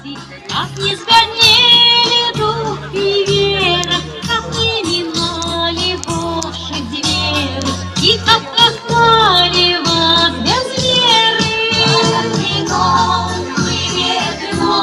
Как не сгорели дух и вера, как не минали ваши двери, и как кохали вас без меры. Вино мы вино,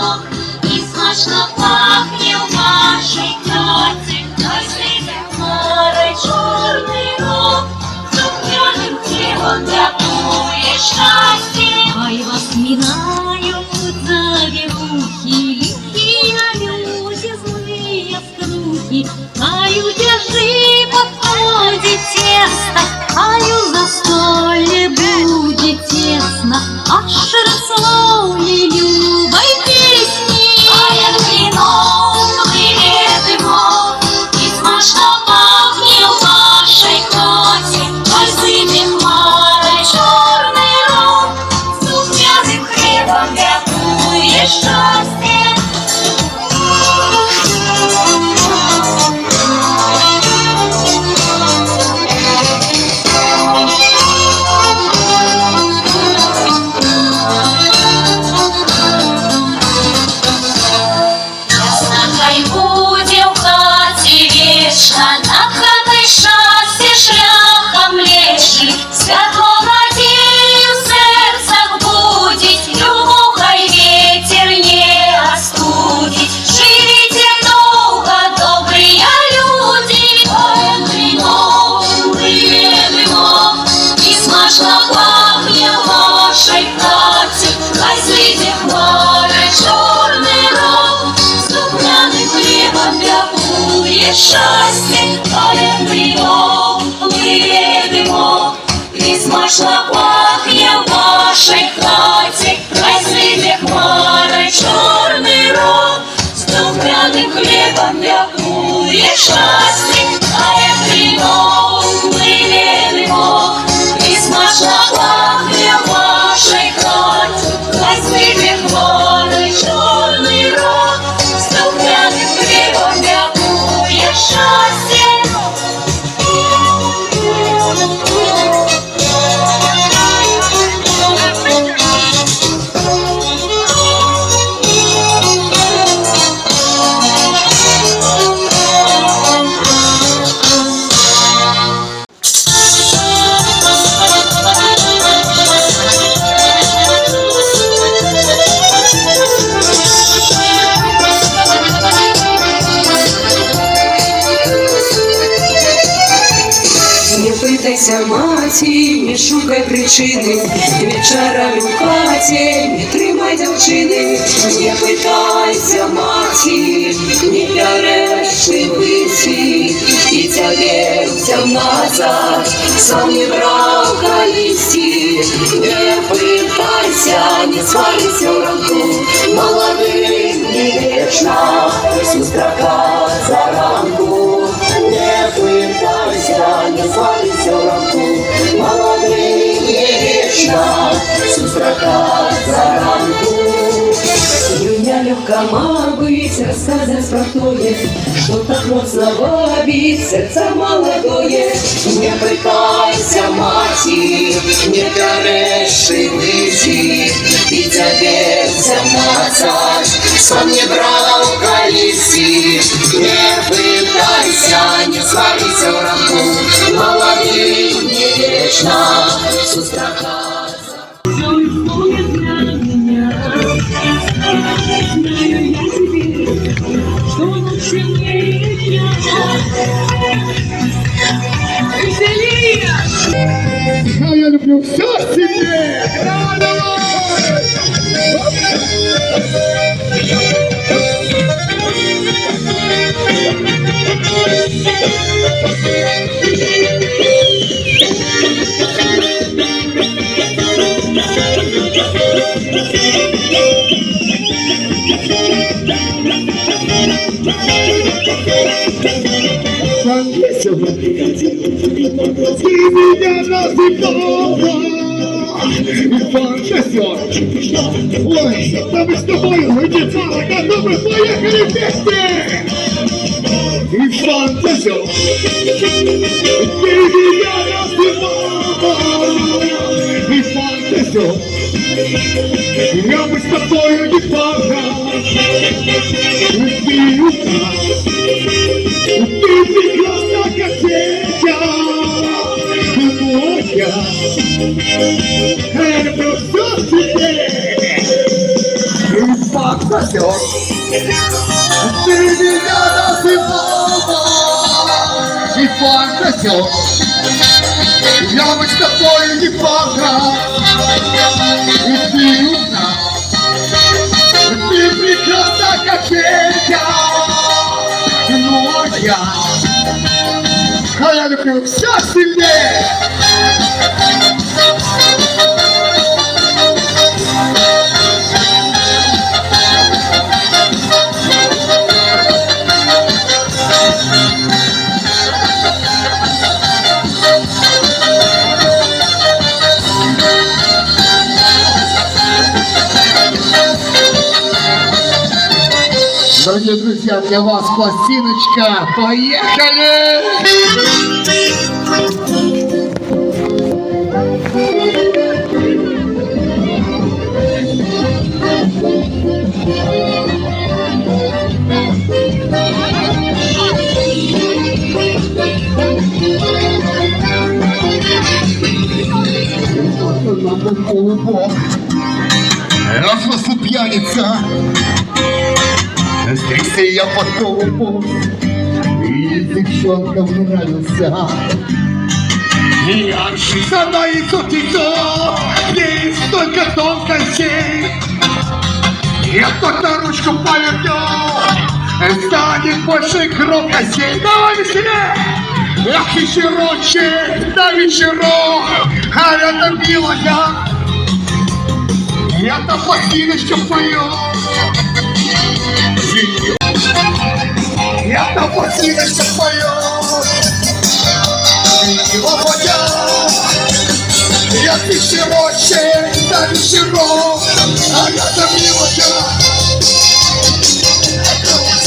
и смачно пахнет в вашей хате, носите хмары черный рог, сухняным хлебом дякує счастье. Хай вас минают заверухи, лихие люди, злые струхи, хай удержи подходит тесто, хай застолье будет тесно, аж рослої любой песни. Хай вино приведемо, и смачно пахнет в вашей хате, хай зыми хмарой черный рог, с духмяным хлебом дякує счастье. Хай буде в хаті вічна, над хатою щастя шляхом легший, світло надію в серцях будить, любов хай ветер не остудить. Живите долго, добрые люди, вино вино, и смачно пахнет в вашей хате, хай злите хмари черный рог, с духмяным хлебом дякує счастье. Хай вино вино, і смачно пахнет в вашей хате, хай злите хмари черный рог, с духмяным хлебом дякує счастье. Хай вино вино, і смачно пахнет в вашей хате, хай злите хмари черный рог, с духмяным хлебом дякує счастье. Не питайся маті, не шукай причини, вечорами в хаті не тримай дівчини. Не питайся маті, не береши виці, і тебе взяв назад, сам не брав калісті. Не питайся, не сварися в ранку, молодим не вічна, сустрака за ранку. Не питайся, не свалися в ранку, молодий не вічна, сустрака за ранку. Юня легка мог быть, рассказать про то, что так моцно вабит сердце молодое. Не пытайся, мати, не береши выйти, и тебе взял назад, сам не брал калисти. Не пытайся, не сварися в ранку, молодый не вечно, сустрака. Знаю я теперь, что лучше мне и Я люблю все себе! Ты меня называла и фантазер. Ой, да мы с тобой, девчонка, ну мы поехали вместе. И фантазер. Ты меня называла и фантазер. Я бы с тобой не пора. Ты прекрасна, как ветер, моя. Я люблю все в тебе. И подсосет. Ты меня называла и подсосет. Я бы с тобой не погнал. И ты умна. Ты прекрасна, как ветер, моя. А я люблю все сильнее. Дорогие друзья, для вас пластиночка. Поехали! Раз пьяница. Стригся я под колупом, и девчонкам нравился. Я она и тутицо, есть только тонкостей. Я только ручку поверну, станет больше громкостей. Давай веселее! Ах, вечерочек, да вечерок, а рядом милая. Я-то пластиночку пою. Я-то пластиночку пою. Его моя. Я вечерочек, да вечерок, а я-то милая.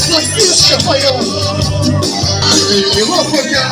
Пластиночку пою. Его моя.